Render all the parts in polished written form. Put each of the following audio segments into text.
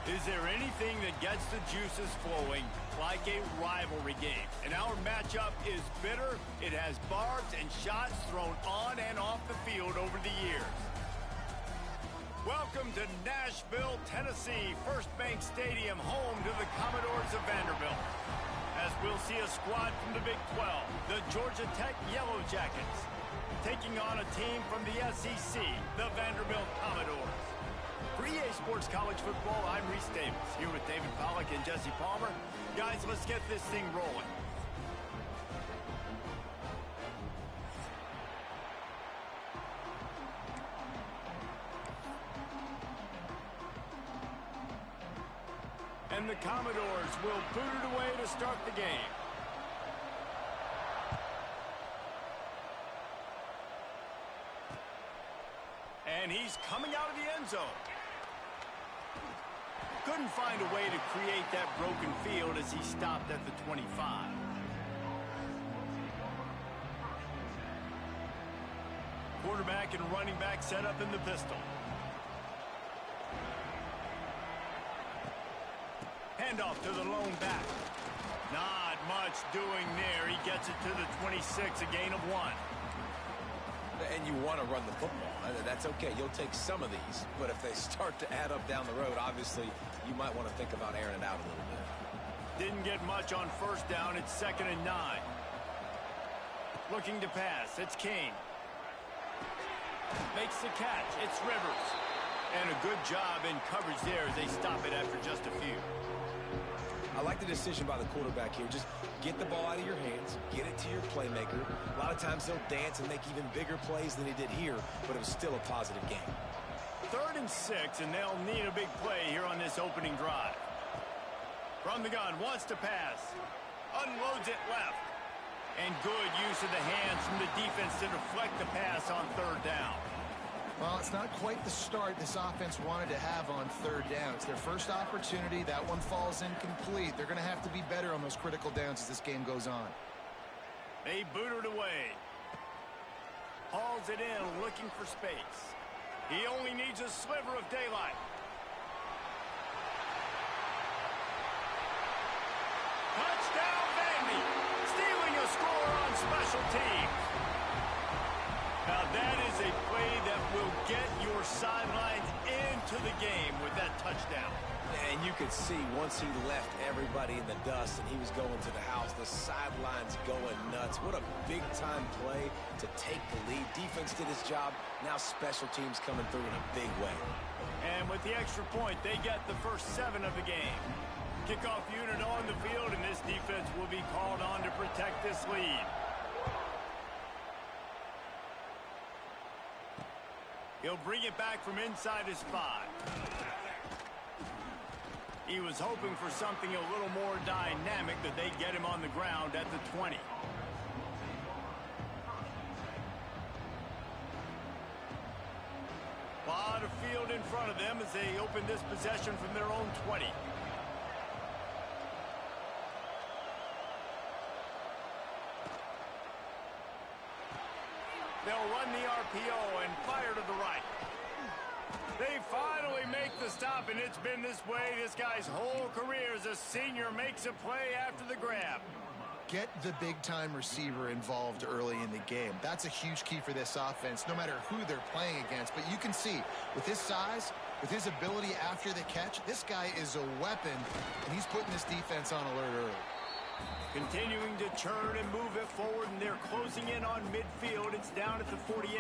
Is there anything that gets the juices flowing like a rivalry game? And our matchup is bitter. It has barbs and shots thrown on and off the field over the years. Welcome to Nashville, Tennessee, First Bank Stadium, home to the Commodores of Vanderbilt. As we'll see a squad from the Big 12, the Georgia Tech Yellow Jackets, taking on a team from the SEC, the Vanderbilt Commodores. For EA Sports College Football, I'm Reese Davis, here with David Pollack and Jesse Palmer. Guys, let's get this thing rolling. And the Commodores will boot it away to start the game. And he's coming out of the end zone. Couldn't find a way to create that broken field as he stopped at the 25. Quarterback and running back set up in the pistol. Handoff to the lone back. Not much doing there. He gets it to the 26, a gain of 1. And you want to run the football. That's okay. You'll take some of these. But if they start to add up down the road, obviously, you might want to think about airing it out a little bit. Didn't get much on first down. It's 2nd and 9. Looking to pass. It's Kane. Makes the catch. It's Rivers. And a good job in coverage there as they stop it after just a few. I like the decision by the quarterback here. Just get the ball out of your hands, get it to your playmaker. A lot of times he'll dance and make even bigger plays than he did here, but it was still a positive game. 3rd and 6, and they'll need a big play here on this opening drive. From the gun, wants to pass. Unloads it left. And good use of the hands from the defense to deflect the pass on 3rd down. Well, it's not quite the start this offense wanted to have on 3rd down. It's their first opportunity. That one falls incomplete. They're going to have to be better on those critical downs as this game goes on. They boot it away. Hauls it in, looking for space. He only needs a sliver of daylight. Touchdown, Vandy! Stealing a score on special teams. Now that is a play that will get your sidelines into the game with that touchdown. And you could see once he left everybody in the dust and he was going to the house, the sidelines going nuts. What a big-time play to take the lead. Defense did his job. Now special teams coming through in a big way. And with the extra point, they get the first 7 of the game. Kickoff unit on the field, and this defense will be called on to protect this lead. He'll bring it back from inside his 5. He was hoping for something a little more dynamic, that they get him on the ground at the 20. Lot of field in front of them as they open this possession from their own 20. They'll run the RPO and fire to the right. They finally make the stop, and it's been this way this guy's whole career as a senior. Makes a play after the grab. Get the big-time receiver involved early in the game. That's a huge key for this offense, no matter who they're playing against. But you can see, with his size, with his ability after the catch, this guy is a weapon, and he's putting this defense on alert early. Continuing to churn and move it forward, and they're closing in on midfield. It's down at the 48.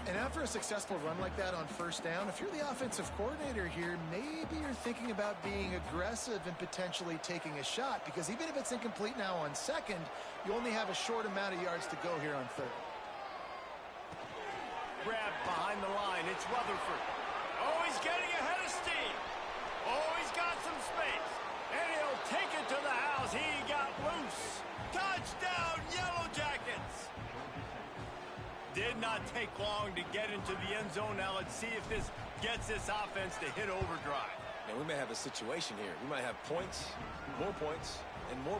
And after a successful run like that on first down, if you're the offensive coordinator here, maybe you're thinking about being aggressive and potentially taking a shot, because even if it's incomplete now on 2nd, you only have a short amount of yards to go here on 3rd. Grab behind the line. It's Rutherford. Oh, he's getting ahead of steam. Oh, he's got some space. And he'll take it to the house. He got loose. Touchdown, Yellow Jackets. Did not take long to get into the end zone. Now let's see if this gets this offense to hit overdrive. And we may have a situation here. We might have points, and more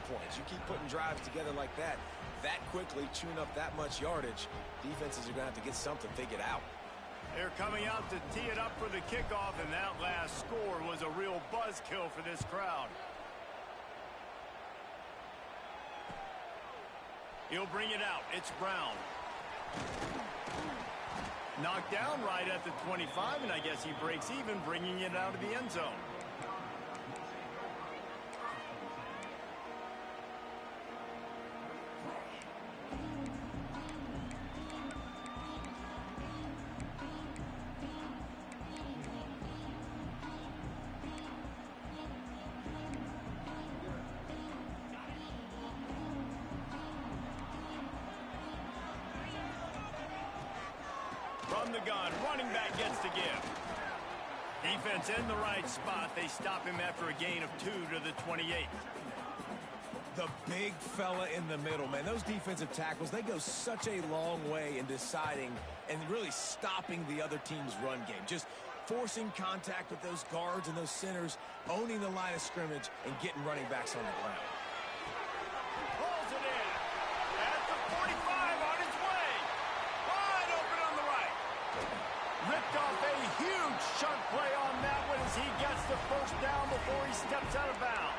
points. You keep putting drives together like that quickly, chewing up that much yardage, defenses are going to have to get something figured out. They're coming out to tee it up for the kickoff, and that last score was a real buzzkill for this crowd. He'll bring it out. It's Brown. Knocked down right at the 25, and I guess he breaks even, bringing it out of the end zone. From the gun, running back gets to give. Defense in the right spot. They stop him after a gain of 2 to the 28. The big fella in the middle, man. Those defensive tackles, they go such a long way in deciding and really stopping the other team's run game. Just forcing contact with those guards and those centers, owning the line of scrimmage, and getting running backs on the ground. Pulls it in. At the 45 on his way. Wide open on the right. Ripped off a huge chunk play on that one as he gets the first down before he steps out of bounds.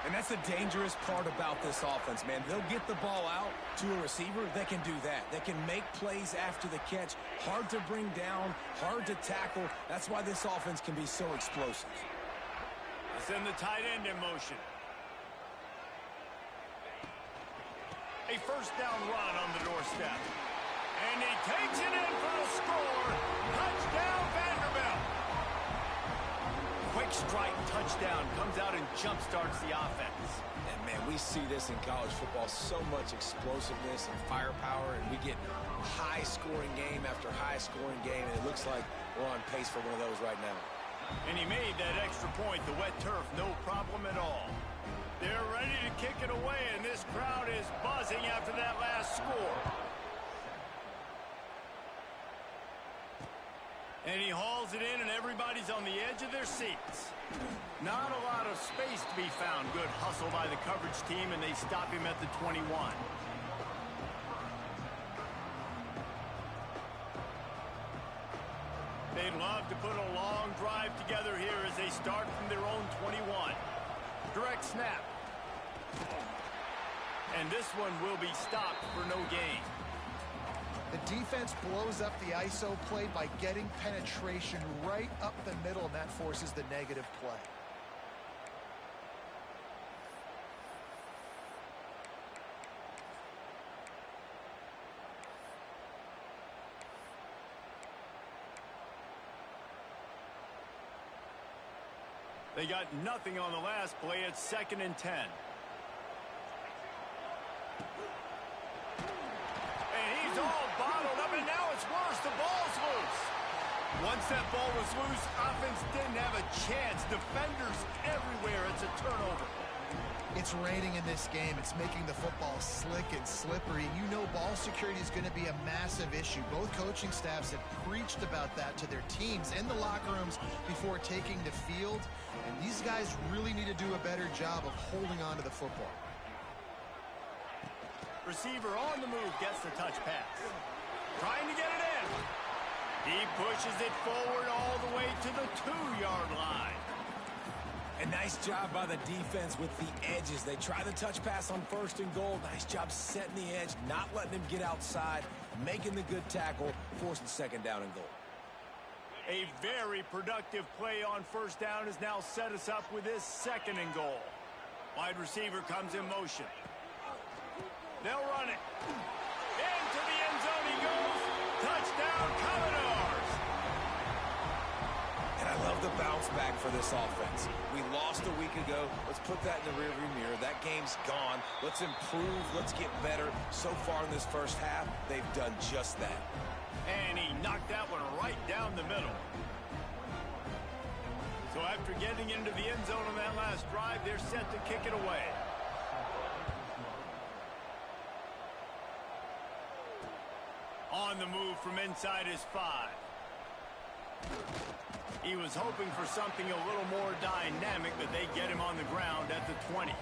And that's the dangerous part about this offense, man. They'll get the ball out to a receiver. They can do that. They can make plays after the catch. Hard to bring down, hard to tackle. That's why this offense can be so explosive. They send the tight end in motion. A first down run on the doorstep. And he takes it in for the score. Touchdown, Vanderbilt. Quick strike touchdown comes out and jump-starts the offense. And, man, we see this in college football, so much explosiveness and firepower, and we get high-scoring game after high-scoring game, and it looks like we're on pace for one of those right now. And he made that extra point, the wet turf, no problem at all. They're ready to kick it away, and this crowd is buzzing after that last score. And he hauls it in, and everybody's on the edge of their seats. Not a lot of space to be found. Good hustle by the coverage team, and they stop him at the 21. They'd love to put a long drive together here as they start from their own 21. Direct snap. And this one will be stopped for no gain. The defense blows up the ISO play by getting penetration right up the middle, and that forces the negative play. They got nothing on the last play. It's 2nd and 10. All bottled up, and now it's worse. The ball's loose. Once that ball was loose, offense didn't have a chance. Defenders everywhere. It's a turnover. It's raining in this game. It's making the football slick and slippery. You know ball security is going to be a massive issue. Both coaching staffs have preached about that to their teams in the locker rooms before taking the field. And these guys really need to do a better job of holding on to the football. Receiver on the move gets the touch pass. Trying to get it in. He pushes it forward all the way to the 2-yard line. A nice job by the defense with the edges. They try the touch pass on 1st and goal. Nice job setting the edge, not letting him get outside, making the good tackle, forcing 2nd down and goal. A very productive play on 1st down has now set us up with this 2nd and goal. Wide receiver comes in motion. They'll run it. Into the end zone he goes. Touchdown, Commodores. And I love the bounce back for this offense. We lost a week ago. Let's put that in the rearview mirror. That game's gone. Let's improve. Let's get better. So far in this first half, they've done just that. And he knocked that one right down the middle. So after getting into the end zone on that last drive, they're set to kick it away. On the move from inside his 5. He was hoping for something a little more dynamic, but they get him on the ground at the 20.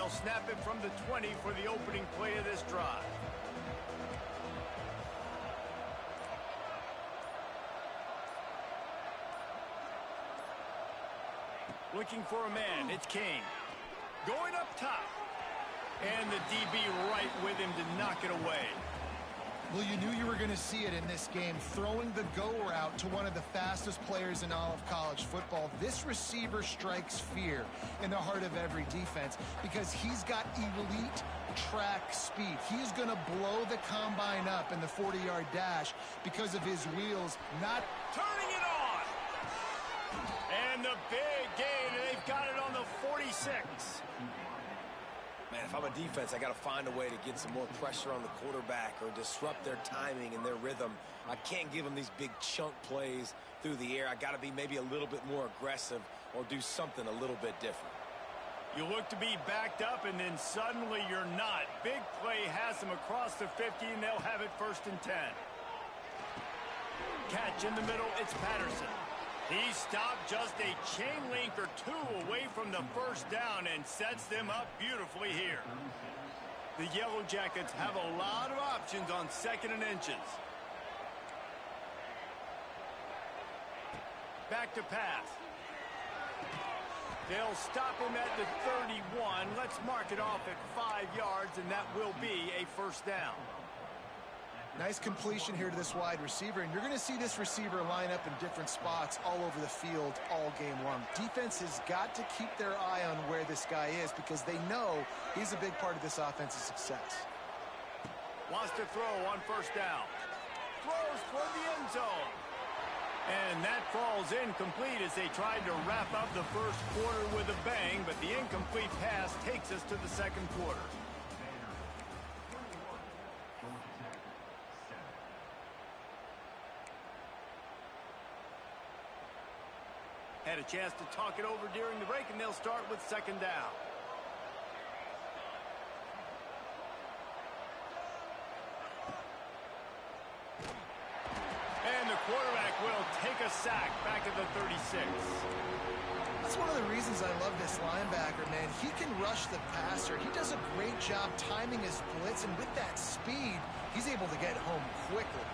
They'll snap it from the 20 for the opening play of this drive. Looking for a man, it's King. Going up top. And the DB right with him to knock it away. Well, you knew you were going to see it in this game, throwing the go route to one of the fastest players in all of college football. This receiver strikes fear in the heart of every defense because he's got elite track speed. He's going to blow the combine up in the 40-yard dash because of his wheels not turning it on. And the big gain, and they've got it on the 46. Man, if I'm a defense, I got to find a way to get some more pressure on the quarterback or disrupt their timing and their rhythm. I can't give them these big chunk plays through the air. I got to be maybe a little bit more aggressive or do something a little bit different. You look to be backed up, and then suddenly you're not. Big play has them across the 50, and they'll have it 1st and 10. Catch in the middle, it's Patterson. He stopped just a chain link or two away from the first down and sets them up beautifully here. The Yellow Jackets have a lot of options on 2nd and inches. Back to pass. They'll stop him at the 31. Let's mark it off at 5 yards, and that will be a 1st down. Nice completion here to this wide receiver, and you're going to see this receiver line up in different spots all over the field all game long. Defense has got to keep their eye on where this guy is because they know he's a big part of this offense's success. Wants to throw on 1st down. Throws for the end zone. And that falls incomplete as they tried to wrap up the 1st quarter with a bang, but the incomplete pass takes us to the 2nd quarter. Had a chance to talk it over during the break, and they'll start with 2nd down. And the quarterback will take a sack back at the 36. That's one of the reasons I love this linebacker, man. He can rush the passer. He does a great job timing his blitz, and with that speed, he's able to get home quickly.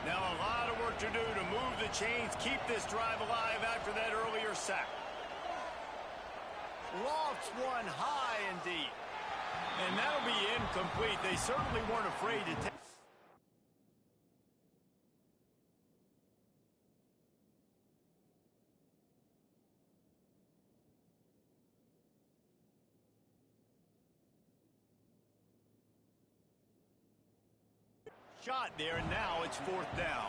Now a lot of work to do to move the chains, keep this drive alive after that earlier sack. Lofts one high and deep. And that'll be incomplete. They certainly weren't afraid to take. Shot there, and now it's 4th down.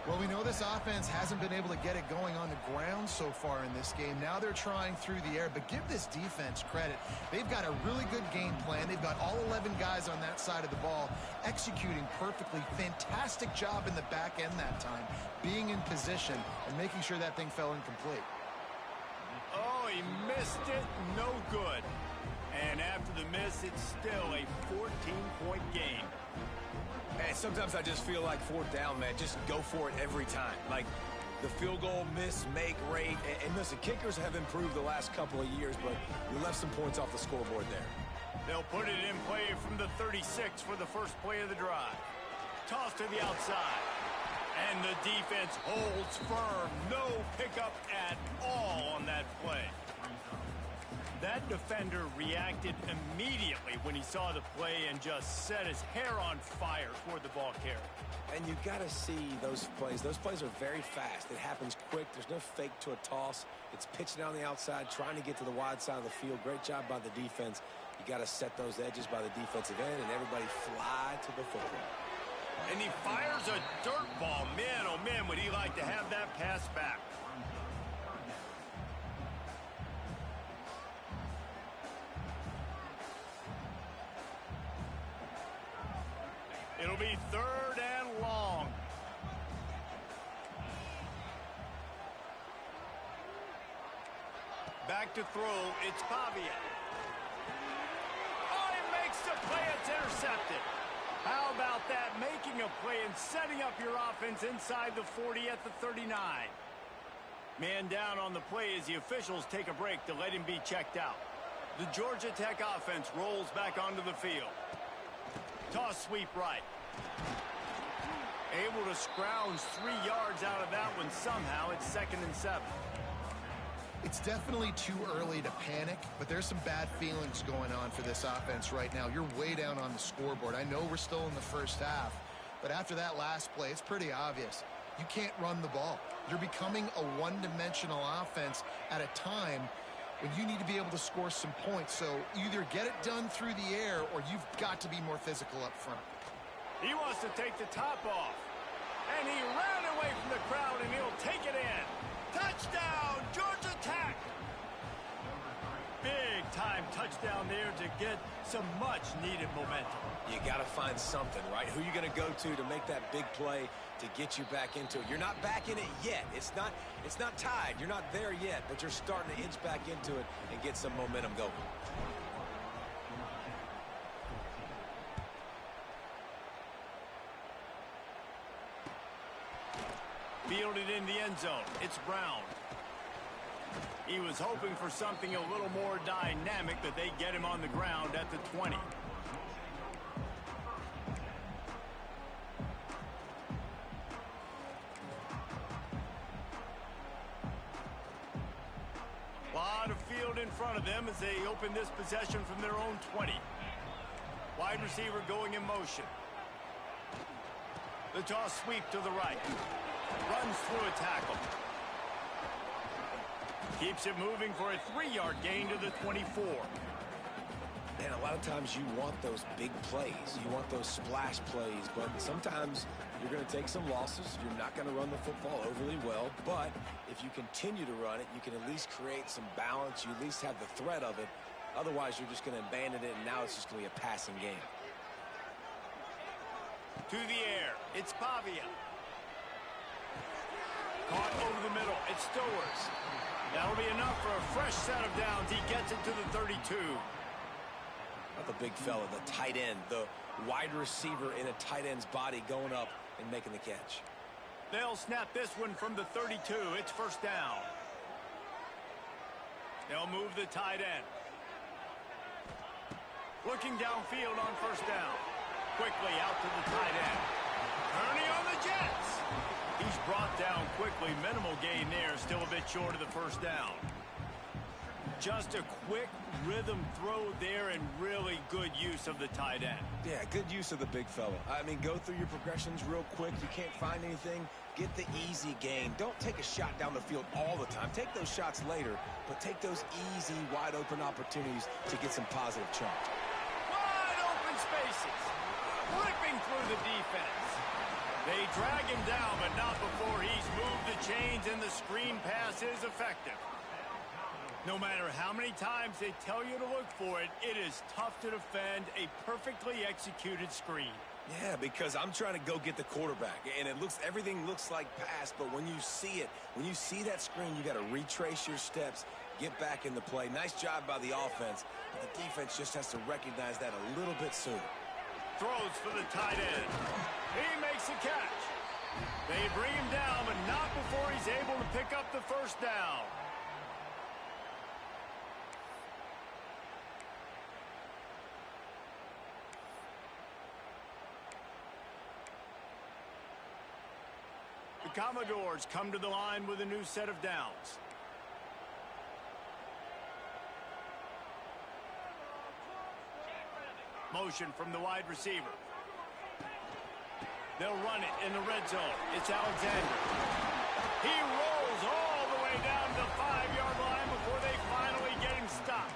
Well, we know this offense hasn't been able to get it going on the ground so far in this game. Now they're trying through the air, but give this defense credit. They've got a really good game plan. They've got all 11 guys on that side of the ball executing perfectly. Fantastic job in the back end that time, being in position and making sure that thing fell incomplete. Oh, he missed it. No good. And after the miss, it's still a 14-point game. Man, sometimes I just feel like 4th down, man. Just go for it every time. Like the field goal miss, make rate. And listen, kickers have improved the last couple of years, but we left some points off the scoreboard there. They'll put it in play from the 36 for the 1st play of the drive. Toss to the outside. And the defense holds firm. No pickup at all on that play. That defender reacted immediately when he saw the play and just set his hair on fire toward the ball carrier. And you got to see those plays. Those plays are very fast. It happens quick. There's no fake to a toss. It's pitching down the outside, trying to get to the wide side of the field. Great job by the defense. You got to set those edges by the defensive end, and everybody fly to the football. And he fires a dirt ball. Man, oh man, would he like to have that pass back. It'll be 3rd and long. Back to throw, it's Pavia. Oh, he makes the play, it's intercepted. How about that, making a play and setting up your offense inside the 40 at the 39. Man down on the play as the officials take a break to let him be checked out. The Georgia Tech offense rolls back onto the field. Toss sweep right. Able to scrounge 3 yards out of that one somehow. It's 2nd and 7. It's definitely too early to panic, but there's some bad feelings going on for this offense right now. You're way down on the scoreboard. I know we're still in the first half, but after that last play, it's pretty obvious. You can't run the ball. You're becoming a one-dimensional offense at a time when you need to be able to score some points. So either get it done through the air or you've got to be more physical up front. He wants to take the top off. And he ran away from the crowd, and he'll take it in. Touchdown, Georgia Tech! Big-time touchdown there to get some much-needed momentum. You got to find something, right? Who are you going to go to make that big play to get you back into it? You're not back in it yet. It's not tied. You're not there yet, but you're starting to inch back into it and get some momentum going. Fielded in the end zone. It's Brown. He was hoping for something a little more dynamic, that they get him on the ground at the 20. Lot of field in front of them as they open this possession from their own 20. Wide receiver going in motion. The toss sweep to the right. Runs through a tackle. Keeps it moving for a 3-yard gain to the 24. And a lot of times you want those big plays. You want those splash plays, but sometimes you're going to take some losses. You're not going to run the football overly well, but if you continue to run it, you can at least create some balance. You at least have the threat of it. Otherwise, you're just going to abandon it, and now it's just going to be a passing game. To the air. It's Pavia. Caught over the middle. It's Stowers. That'll be enough for a fresh set of downs. He gets it to the 32. Not the big fella, the tight end, the wide receiver in a tight end's body going up and making the catch. They'll snap this one from the 32. It's first down. They'll move the tight end. Looking downfield on first down. Quickly out to the tight end. Ernie on the Jets. He's brought down quickly. Minimal gain there. Still a bit short of the first down. Just a quick rhythm throw there and really good use of the tight end. Yeah, good use of the big fella. I mean, go through your progressions real quick. You can't find anything. Get the easy gain. Don't take a shot down the field all the time. Take those shots later, but take those easy, wide-open opportunities to get some positive charge. Wide open spaces. Ripping through the defense. They drag him down, but not before he's moved the chains, and the screen pass is effective. No matter how many times they tell you to look for it, it is tough to defend a perfectly executed screen. Yeah, because I'm trying to go get the quarterback, and everything looks like pass, but when you see it, when you see that screen, you got to retrace your steps, get back in the play. Nice job by the offense, but the defense just has to recognize that a little bit sooner. Throws for the tight end. He makes a catch. They bring him down, but not before he's able to pick up the first down. The Commodores come to the line with a new set of downs. Motion from the wide receiver. They'll run it in the red zone. It's Alexander. He rolls all the way down to the 5-yard line before they finally get him stopped.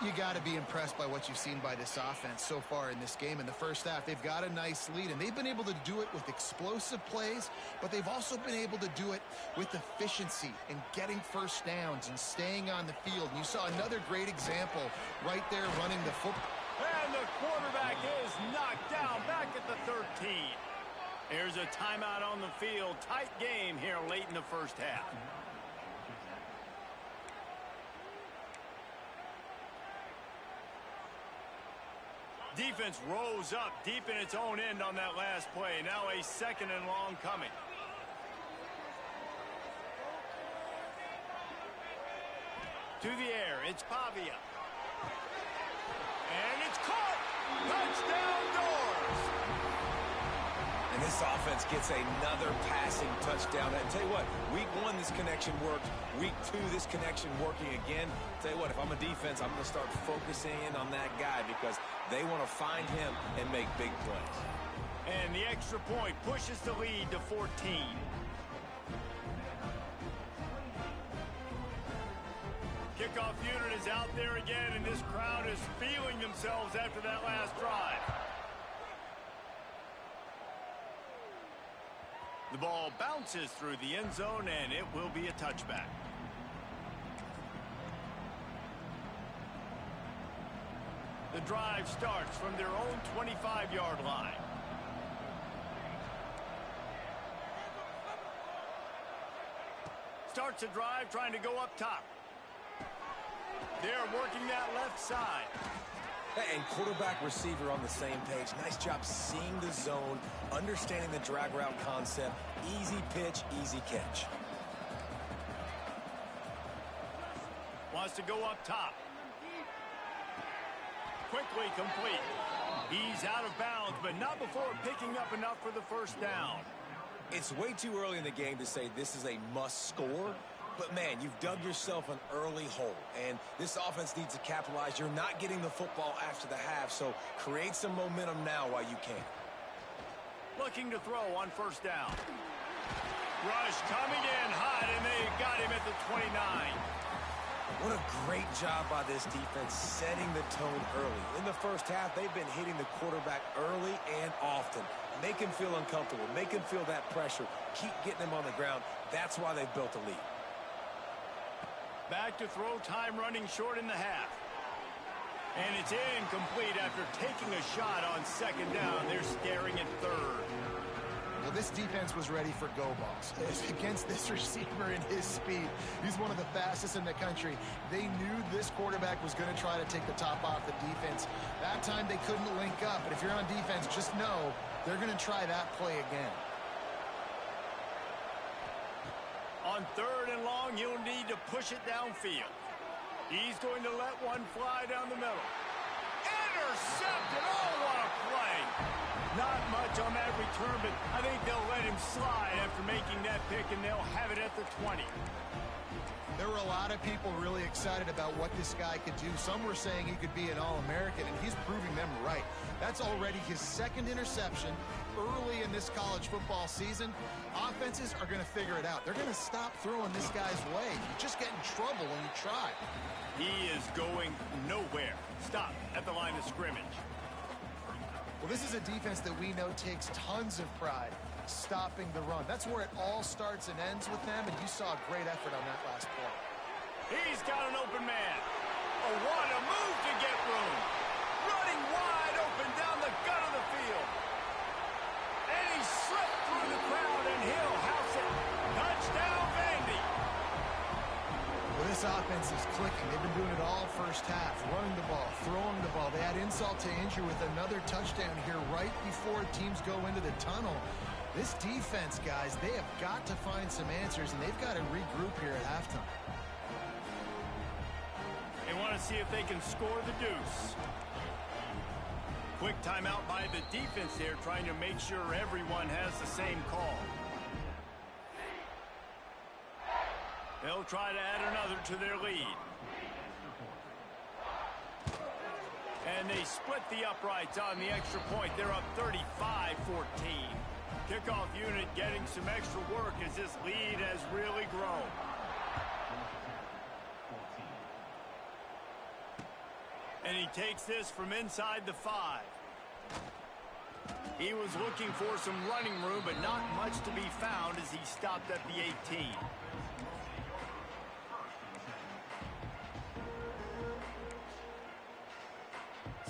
You got to be impressed by what you've seen by this offense so far in this game. In the first half, they've got a nice lead, and they've been able to do it with explosive plays, but they've also been able to do it with efficiency and getting first downs and staying on the field. And you saw another great example right there running the football. And the quarterback is knocked down back at the 13. Here's a timeout on the field. Tight game here late in the first half. Defense rose up deep in its own end on that last play. Now a second and long coming. To the air, it's Pavia. And it's caught. Touchdown Doors. And this offense gets another passing touchdown. I tell you what, week 1, this connection worked. Week 2, this connection working again. Tell you what, if I'm a defense, I'm going to start focusing in on that guy because they want to find him and make big plays. And the extra point pushes the lead to 14. Kickoff unit is out there again, and this crowd is feeling themselves after that last drive. The ball bounces through the end zone, and it will be a touchback. The drive starts from their own 25-yard line. Starts a drive trying to go up top. They're working that left side. And quarterback receiver on the same page. Nice job seeing the zone, understanding the drag route concept. Easy pitch, easy catch. Wants to go up top. Quickly complete. He's out of bounds, but not before picking up enough for the first down. It's way too early in the game to say this is a must score. But, man, you've dug yourself an early hole, and this offense needs to capitalize. You're not getting the football after the half, so create some momentum now while you can. Looking to throw on first down. Rush coming in hot, and they got him at the 29. What a great job by this defense setting the tone early. In the first half, they've been hitting the quarterback early and often. Make him feel uncomfortable. Make him feel that pressure. Keep getting him on the ground. That's why they've built a lead. Back to throw, time running short in the half. And it's incomplete after taking a shot on second down. They're staring at third. Well, this defense was ready for go balls. Against this receiver and his speed, he's one of the fastest in the country. They knew this quarterback was going to try to take the top off the defense. That time they couldn't link up, but if you're on defense, just know they're going to try that play again. On third and long, he'll need to push it downfield. He's going to let one fly down the middle. Intercepted! Oh, what a play! Not much on that return, but I think they'll let him slide after making that pick, and they'll have it at the 20. There were a lot of people really excited about what this guy could do. Some were saying he could be an All-American, and he's proving them right. That's already his second interception early in this college football season. Offenses are going to figure it out. They're going to stop throwing this guy's way. You just get in trouble when you try. He is going nowhere. Stop at the line of scrimmage. Well, this is a defense that we know takes tons of pride stopping the run. That's where it all starts and ends with them, and you saw a great effort on that last play. He's got an open man. Oh, what a move to get room. Running wide open down the gut of the field. And he slipped through the crowd, and he'll house it. Touchdown, Vandy. Well, this offense is clicking. They've been doing it all first half, running the ball, throwing the ball. They had insult to injury with another touchdown here right before teams go into the tunnel. This defense, guys, they have got to find some answers, and they've got to regroup here at halftime. They want to see if they can score the deuce. Quick timeout by the defense there, trying to make sure everyone has the same call. They'll try to add another to their lead. And they split the uprights on the extra point. They're up 35-14. Kickoff unit getting some extra work as this lead has really grown. And he takes this from inside the 5. He was looking for some running room, but not much to be found as he stopped at the 18.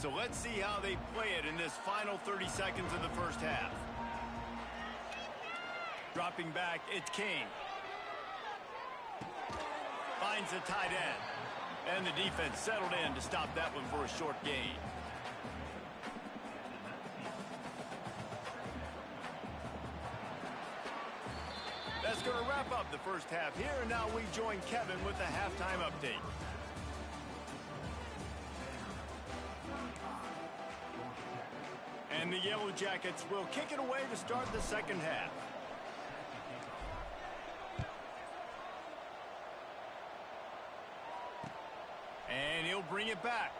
So let's see how they play it in this final 30 seconds of the first half. Dropping back, it's King. Finds the tight end. And the defense settled in to stop that one for a short gain. That's going to wrap up the first half here, and now we join Kevin with the halftime update. Jackets will kick it away to start the second half. And he'll bring it back.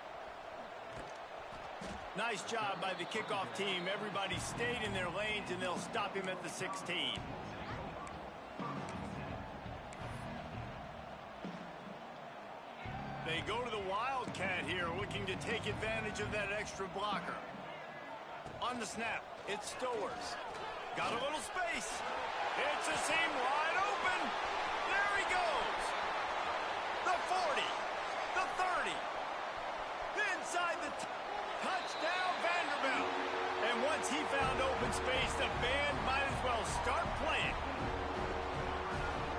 Nice job by the kickoff team. Everybody stayed in their lanes, and they'll stop him at the 16. They go to the Wildcat here, looking to take advantage of that extra blocker. On the snap, it's Stowers. Got a little space. It's a seam wide open. There he goes. The 40. The 30. Inside the touchdown, Vanderbilt. And once he found open space, the band might as well start playing.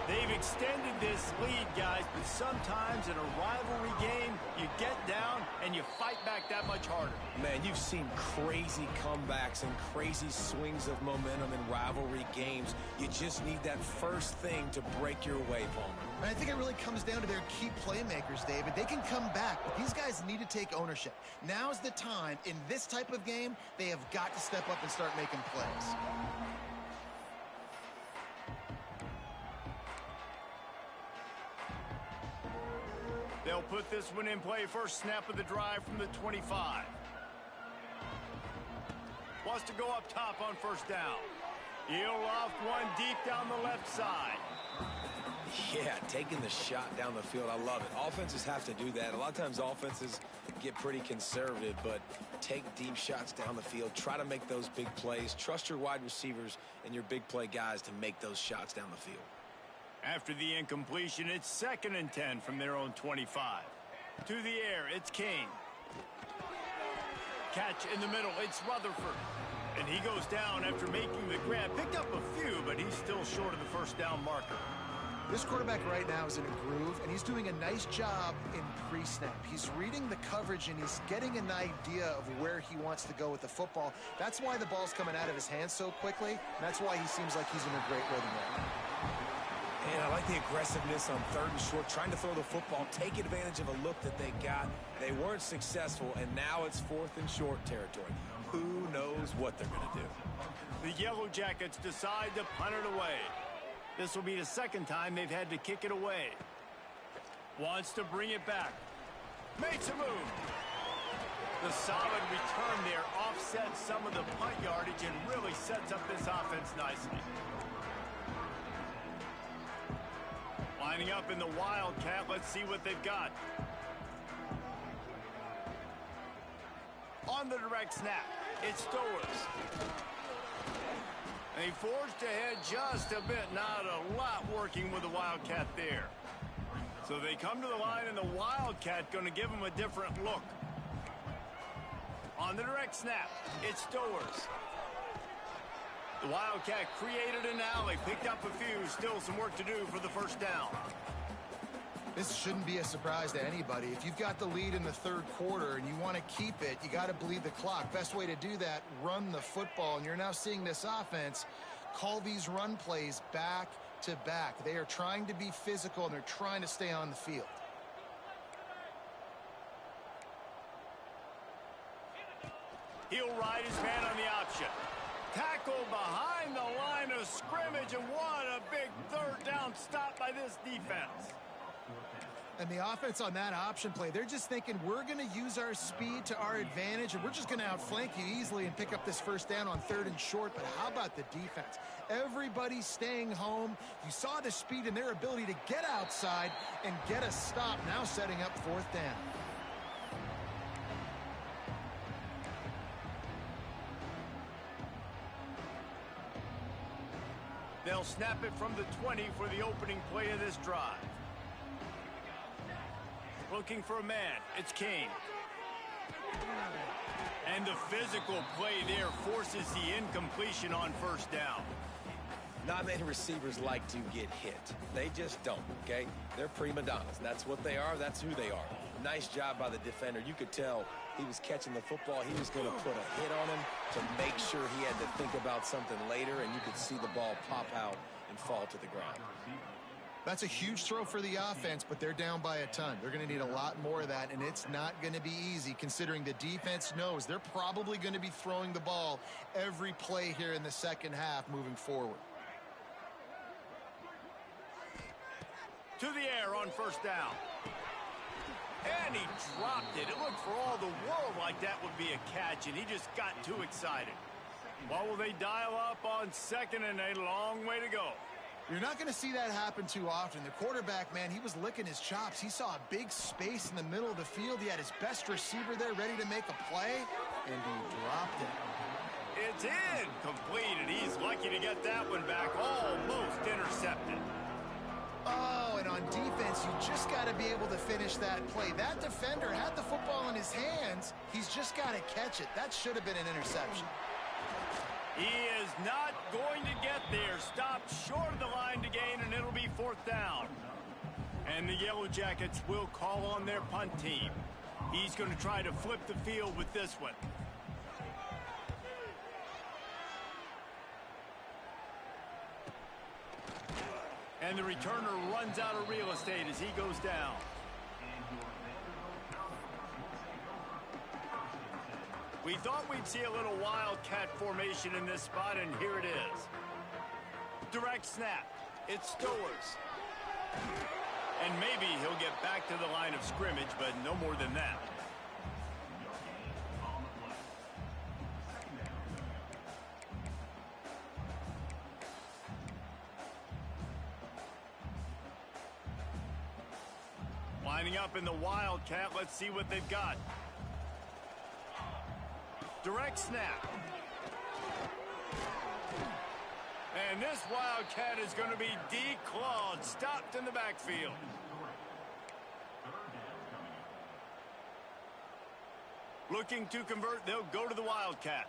They've extended this lead, guys, but sometimes in a rivalry game, you get down and you fight back that much harder. Man, you've seen crazy comebacks and crazy swings of momentum in rivalry games. You just need that first thing to break your way, Palmer. And I think it really comes down to their key playmakers, David. They can come back, but these guys need to take ownership. Now's the time. In this type of game, they have got to step up and start making plays. They'll put this one in play. First snap of the drive from the 25. Wants to go up top on first down. He'll loft one deep down the left side. Yeah, taking the shot down the field. I love it. Offenses have to do that. A lot of times offenses get pretty conservative, but take deep shots down the field. Try to make those big plays. Trust your wide receivers and your big play guys to make those shots down the field. After the incompletion, it's 2nd and 10 from their own 25. To the air, it's King. Catch in the middle, it's Rutherford. And he goes down after making the grab. Picked up a few, but he's still short of the first down marker. This quarterback right now is in a groove, and he's doing a nice job in pre-snap. He's reading the coverage, and he's getting an idea of where he wants to go with the football. That's why the ball's coming out of his hands so quickly, and that's why he seems like he's in a great rhythm right now. And I like the aggressiveness on 3rd and short, trying to throw the football, take advantage of a look that they got. They weren't successful, and now it's 4th and short territory. Who knows what they're going to do? The Yellow Jackets decide to punt it away. This will be the 2nd time they've had to kick it away. Wants to bring it back. Makes a move. The solid return there offsets some of the punt yardage and really sets up this offense nicely. Lining up in the Wildcat. Let's see what they've got. On the direct snap, it's Stowers. And he forged ahead just a bit. Not a lot working with the Wildcat there. So they come to the line, and the Wildcat going to give him a different look. On the direct snap, it's Stowers. The Wildcat created an alley, picked up a few, still some work to do for the first down. This shouldn't be a surprise to anybody. If you've got the lead in the 3rd quarter and you want to keep it, you got to bleed the clock. Best way to do that, run the football. And you're now seeing this offense call these run plays back to back. They are trying to be physical, and they're trying to stay on the field. He'll ride his man on the option. Tackle behind the line of scrimmage, and what a big 3rd down stop by this defense. And the offense on that option play, they're just thinking we're going to use our speed to our advantage, and we're just going to outflank you easily and pick up this first down on 3rd and short. But how about the defense? Everybody's staying home. You saw the speed and their ability to get outside and get a stop, now setting up 4th down. They'll snap it from the 20 for the opening play of this drive. Looking for a man, it's King. And the physical play there forces the incompletion on first down. Not many receivers like to get hit. They just don't, okay? They're prima donnas. That's what they are. That's who they are. Nice job by the defender. You could tell he was catching the football. He was going to put a hit on him to make sure he had to think about something later, and you could see the ball pop out and fall to the ground. That's a huge throw for the offense, but they're down by a ton. They're going to need a lot more of that, and it's not going to be easy considering the defense knows they're probably going to be throwing the ball every play here in the second half moving forward. To the air on first down. And he dropped it. It looked for all the world like that would be a catch, and he just got too excited. What will they dial up on second and a long way to go? You're not going to see that happen too often. The quarterback, man, he was licking his chops. He saw a big space in the middle of the field. He had his best receiver there ready to make a play, and he dropped it. It's incomplete, and he's lucky to get that one back, almost intercepted. Oh, and on defense, you just got to be able to finish that play. That defender had the football in his hands. He's just got to catch it. That should have been an interception. He is not going to get there. Stopped short of the line to gain, and it'll be fourth down. And the Yellow Jackets will call on their punt team. He's going to try to flip the field with this one. And the returner runs out of real estate as he goes down. We thought we'd see a little wildcat formation in this spot, and here it is. Direct snap. It's Stowers. And maybe he'll get back to the line of scrimmage, but no more than that. Lining up in the wildcat. Let's see what they've got. Direct snap. And this wildcat is going to be declawed, stopped in the backfield. Looking to convert, they'll go to the wildcat.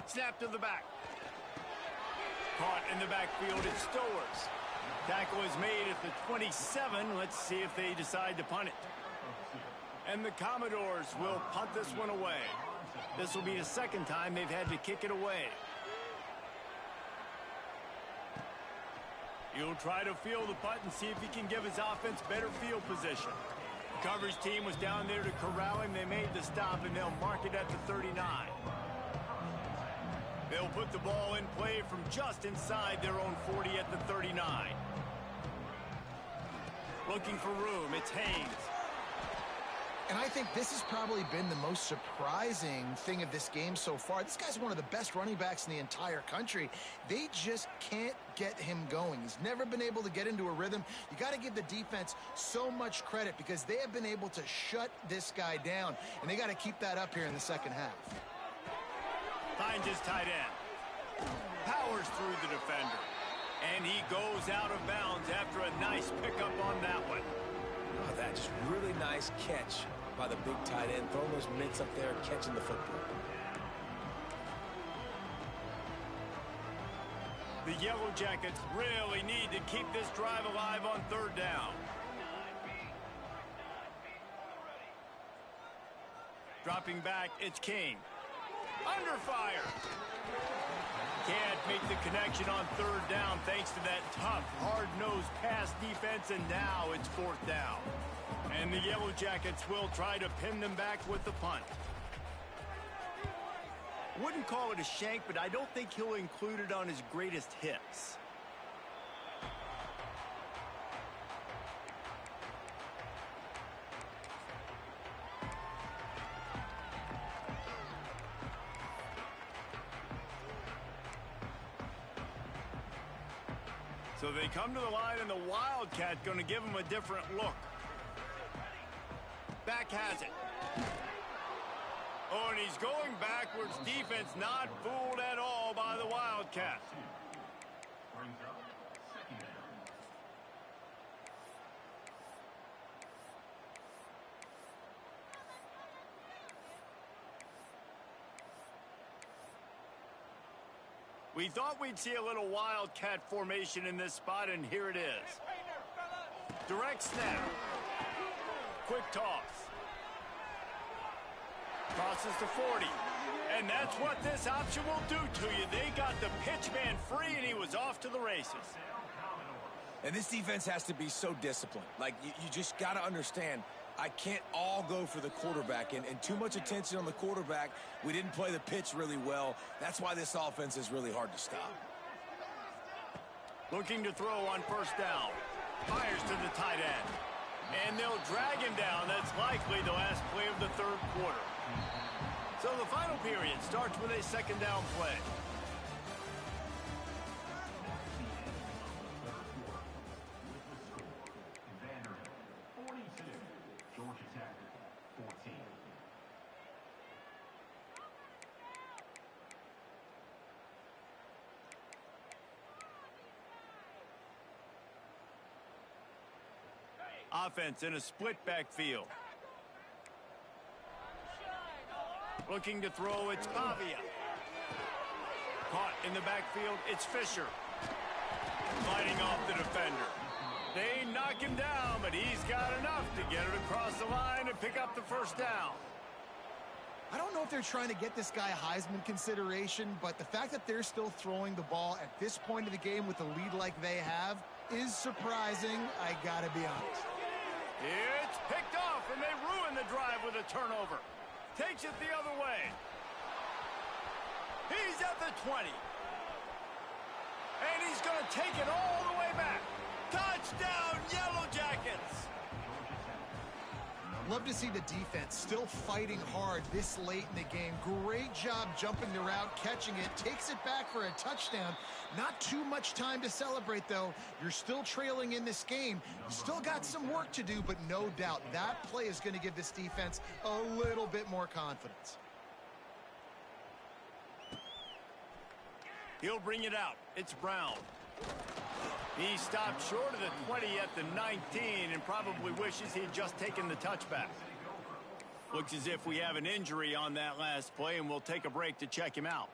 Snap to the back. Caught in the backfield, it's Stowers. Tackle is made at the 27. Let's see if they decide to punt it. And the Commodores will punt this one away. This will be the second time they've had to kick it away. He'll try to field the punt and see if he can give his offense better field position. The coverage team was down there to corral him. They made the stop, and they'll mark it at the 39. They'll put the ball in play from just inside their own 40 at the 39. Looking for room, it's Haynes. And I think this has probably been the most surprising thing of this game so far. This guy's one of the best running backs in the entire country. They just can't get him going. He's never been able to get into a rhythm. You got to give the defense so much credit because they have been able to shut this guy down, and they got to keep that up here in the second half. Finds his tight end. Powers through the defender. And he goes out of bounds after a nice pickup on that one. Oh, that's really nice catch by the big tight end. Throwing those mitts up there and catching the football. The Yellow Jackets really need to keep this drive alive on third down. Dropping back, it's King. Under fire. Can't make the connection on third down thanks to that tough, hard-nosed pass defense, and now it's fourth down. And the Yellow Jackets will try to pin them back with the punt. Wouldn't call it a shank, but I don't think he'll include it on his greatest hits. So they come to the line, and the Wildcat going to give him a different look. Back has it. Oh, and he's going backwards. Defense not fooled at all by the Wildcat. We thought we'd see a little Wildcat formation in this spot, and here it is. Direct snap. Quick toss. Crosses to 40. And that's what this option will do to you. They got the pitch man free, and he was off to the races. And this defense has to be so disciplined. Like, you just got to understand, I can't all go for the quarterback. And too much attention on the quarterback. We didn't play the pitch really well. That's why this offense is really hard to stop. Looking to throw on first down. Fires to the tight end. And they'll drag him down. That's likely the last play of the third quarter. So the final period starts with a second down play. Offense in a split backfield. Looking to throw, it's Pavia. Caught in the backfield, it's Fisher. Fighting off the defender. They knock him down, but he's got enough to get it across the line and pick up the first down. I don't know if they're trying to get this guy Heisman consideration, but the fact that they're still throwing the ball at this point of the game with a lead like they have is surprising, I gotta be honest. It's picked off, and they ruin the drive with a turnover. Takes it the other way. He's at the 20. And he's going to take it all the way back. Touchdown, Yellow Jackets! Love to see the defense still fighting hard this late in the game. Great job jumping the route, catching it, takes it back for a touchdown. Not too much time to celebrate, though. You're still trailing in this game. You still got some work to do, but no doubt that play is going to give this defense a little bit more confidence. He'll bring it out. It's Brown. He stopped short of the 20 at the 19 and probably wishes he had just taken the touchback. Looks as if we have an injury on that last play, and we'll take a break to check him out.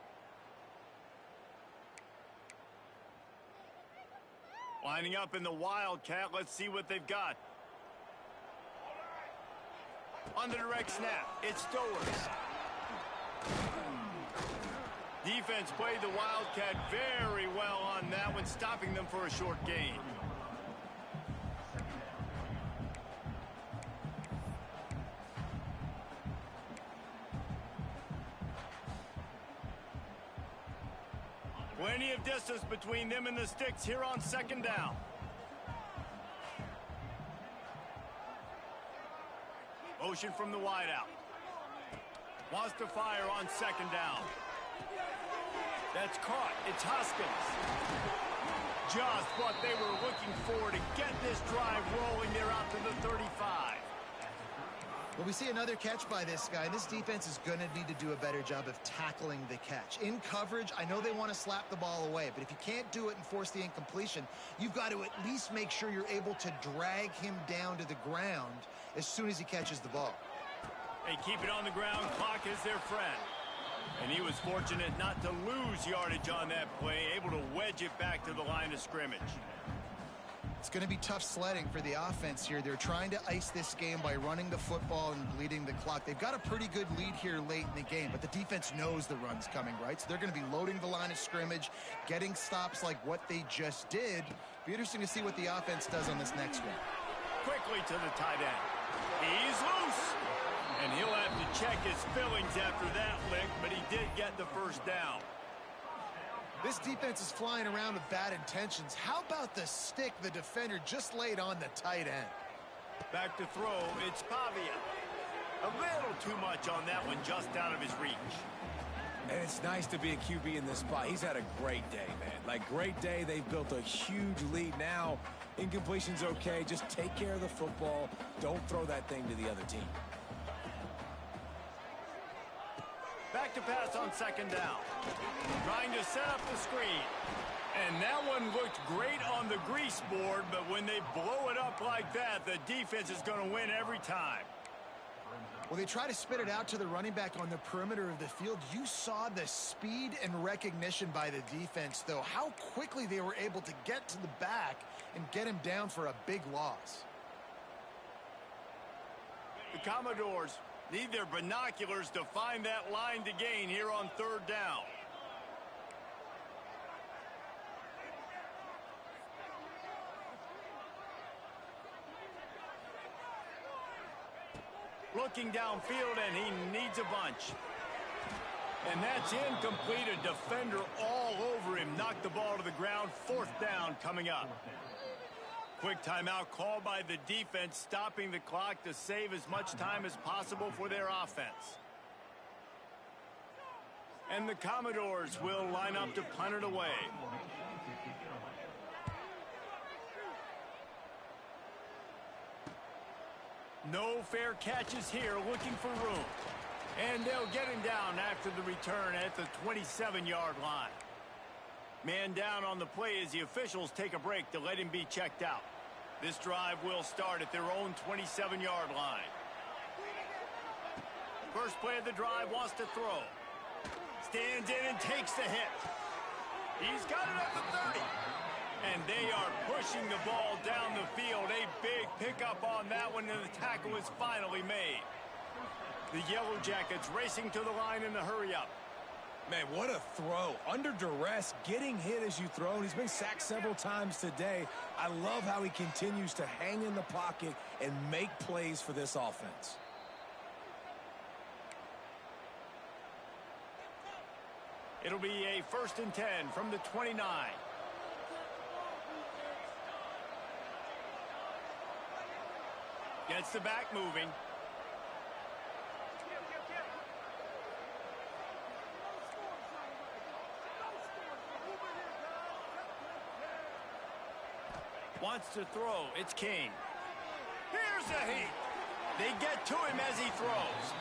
Lining up in the Wildcat. Let's see what they've got. On the direct snap, it's Stowers. Defense played the Wildcat very well on that one, stopping them for a short gain. Plenty of distance between them and the sticks here on second down. Motion from the wideout. Wants to fire on second down. That's caught. It's Hoskins. Just what they were looking for to get this drive rolling. They're out to the 35. Well, we see another catch by this guy. This defense is going to need to do a better job of tackling the catch. In coverage, I know they want to slap the ball away, but if you can't do it and force the incompletion, you've got to at least make sure you're able to drag him down to the ground as soon as he catches the ball. They keep it on the ground. Clock is their friend. And he was fortunate not to lose yardage on that play, able to wedge it back to the line of scrimmage. It's going to be tough sledding for the offense here. They're trying to ice this game by running the football and bleeding the clock. They've got a pretty good lead here late in the game, but the defense knows the run's coming, right? So they're going to be loading the line of scrimmage, getting stops like what they just did. Be interesting to see what the offense does on this next one. Quickly to the tight end. He's loose. And he'll have to check his fillings after that lick, but he did get the first down. This defense is flying around with bad intentions. How about the stick the defender just laid on the tight end? Back to throw, it's Pavia. A little too much on that one, just out of his reach. And it's nice to be a QB in this spot. He's had a great day, man. Like, great day. They've built a huge lead now. Incompletion's okay. Just take care of the football. Don't throw that thing to the other team. Back to pass on second down. Trying to set up the screen. And that one looked great on the grease board, but when they blow it up like that, the defense is going to win every time. Well, they try to spit it out to the running back on the perimeter of the field. You saw the speed and recognition by the defense, though. How quickly they were able to get to the back and get him down for a big loss. The Commodores Need their binoculars to find that line to gain here on third down. Looking downfield, and he needs a bunch. And that's incomplete. A defender all over him. Knocked the ball to the ground. Fourth down coming up. Quick timeout called by the defense, stopping the clock to save as much time as possible for their offense. And the Commodores will line up to punt it away. No fair catches here, looking for room. And they'll get him down after the return at the 27-yard line. Man down on the play as the officials take a break to let him be checked out. This drive will start at their own 27-yard line. First play of the drive, wants to throw. Stands in and takes the hit. He's got it at the 30. And they are pushing the ball down the field. A big pickup on that one, and the tackle is finally made. The Yellow Jackets racing to the line in the hurry-up. Man, what a throw. Under duress, getting hit as you throw. He's been sacked several times today. I love how he continues to hang in the pocket and make plays for this offense. It'll be a 1st and 10 from the 29. Gets the back moving. Wants to throw. It's King. Here's a heat. They get to him as he throws.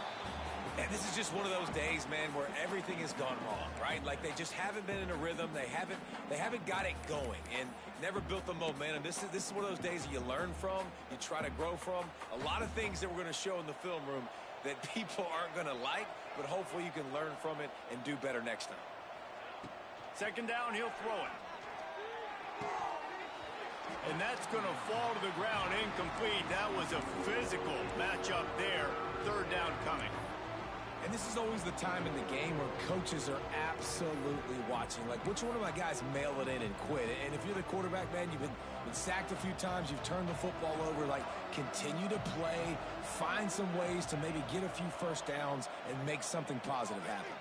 And this is just one of those days, man, where everything has gone wrong, right? Like they just haven't been in a rhythm. They haven't got it going and never built the momentum. This is one of those days that you learn from, you try to grow from. A lot of things that we're going to show in the film room that people aren't going to like, but hopefully you can learn from it and do better next time. Second down, he'll throw it. And that's going to fall to the ground incomplete. That was a physical matchup there. Third down coming. And this is always the time in the game where coaches are absolutely watching. Like, which one of my guys mail it in and quit? And if you're the quarterback, man, you've been sacked a few times, you've turned the football over, like, continue to play, find some ways to maybe get a few first downs and make something positive happen.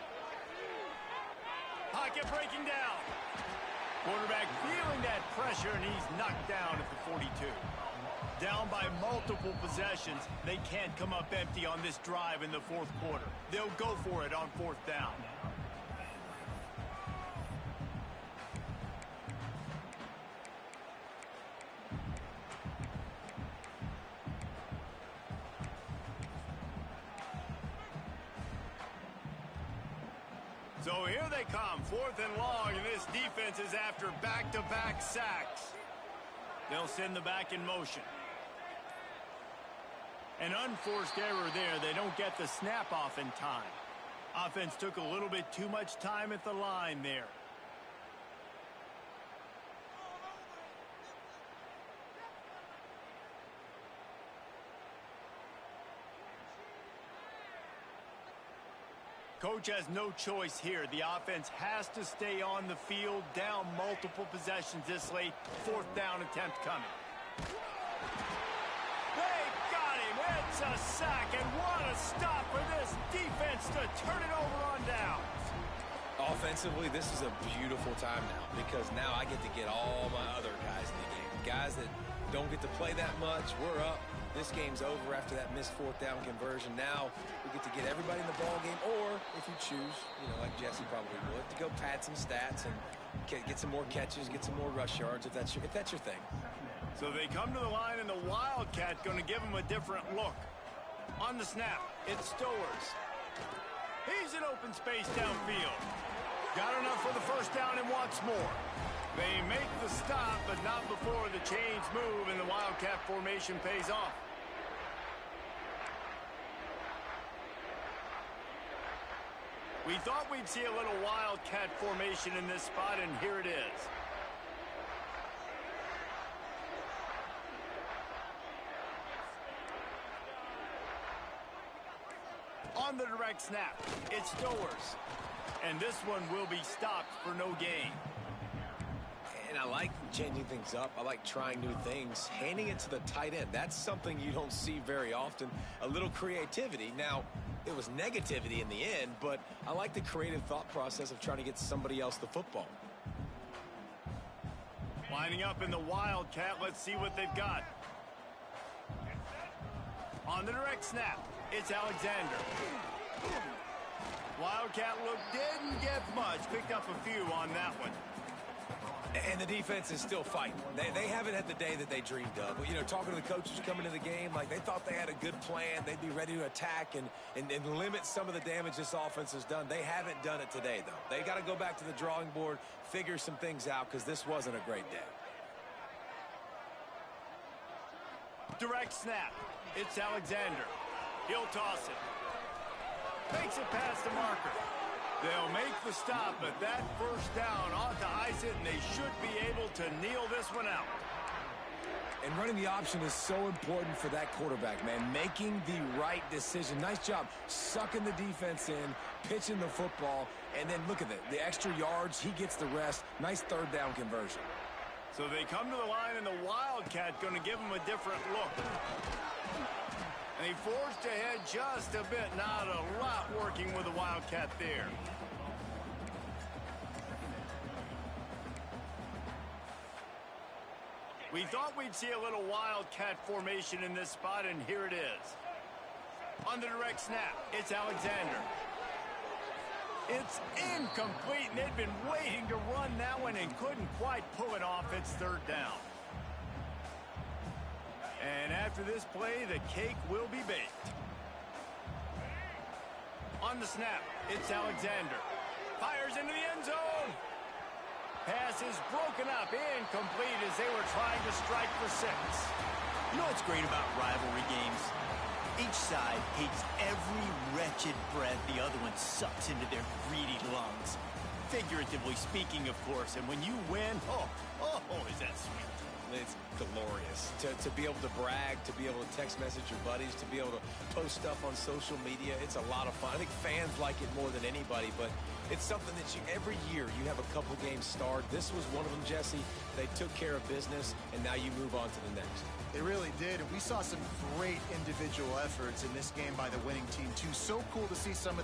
Pocket breaking down. Quarterback feeling that pressure, and he's knocked down at the 42. Down by multiple possessions, they can't come up empty on this drive in the fourth quarter. They'll go for it on fourth down. So here they come, 4th and long, and this defense is after back-to-back sacks. They'll send the back in motion. An unforced error there. They don't get the snap off in time. Offense took a little bit too much time at the line there. Coach has no choice here. The offense has to stay on the field, down multiple possessions this late. 4th down attempt coming. They got him. It's a sack, and what a stop for this defense to turn it over on downs. Offensively, this is a beautiful time now because now I get to get all my other guys in the game. Guys that don't get to play that much, we're up. This game's over after that missed 4th down conversion. Now we get to get everybody in the ball game, or if you choose, like Jesse probably would, to go pad some stats and get some more catches, get some more rush yards if that's your thing. So they come to the line, and the Wildcat going to give them a different look. On the snap, it's Stowers. He's in open space downfield. Got enough for the first down and wants more. They make the stop, but not before the chains move and the Wildcat formation pays off. We thought we'd see a little Wildcat formation in this spot, and here it is. On the direct snap, it's Stowers. And this one will be stopped for no gain. And I like changing things up. I like trying new things. Handing it to the tight end, that's something you don't see very often. A little creativity. Now, it was negativity in the end, but I like the creative thought process of trying to get somebody else the football. Lining up in the Wildcat, let's see what they've got. On the direct snap, it's Alexander. Wildcat look didn't get much. Picked up a few on that one. And the defense is still fighting. They haven't had the day that they dreamed of. You know, talking to the coaches coming into the game, like they thought they had a good plan. They'd be ready to attack and limit some of the damage this offense has done. They haven't done it today, though. They got to go back to the drawing board, figure some things out, because this wasn't a great day. Direct snap. It's Alexander. He'll toss it. Makes it past the marker. They'll make the stop, but that first down ought to ice it, and they should be able to kneel this one out. And running the option is so important for that quarterback, man. Making the right decision. Nice job sucking the defense in, pitching the football, and then look at the extra yards. He gets the rest. Nice third down conversion. So they come to the line, and the Wildcat going to give them a different look. And he forced ahead just a bit. Not a lot working with the Wildcat there. We thought we'd see a little Wildcat formation in this spot, and here it is. On the direct snap, it's Alexander. It's incomplete, and they'd been waiting to run that one and couldn't quite pull it off. It's third down. And after this play, the cake will be baked. On the snap, it's Alexander. Fires into the end zone. Pass is broken up, incomplete as they were trying to strike for 6. You know what's great about rivalry games? Each side hates every wretched breath the other one sucks into their greedy lungs. Figuratively speaking, of course, and when you win, oh, is that sweet. It's glorious to be able to brag, to be able to text message your buddies, to be able to post stuff on social media. It's a lot of fun. I think fans like it more than anybody, but it's something that every year you have a couple games start. This was one of them, Jesse. They took care of business, and now you move on to the next. They really did, and we saw some great individual efforts in this game by the winning team, too. So cool to see some of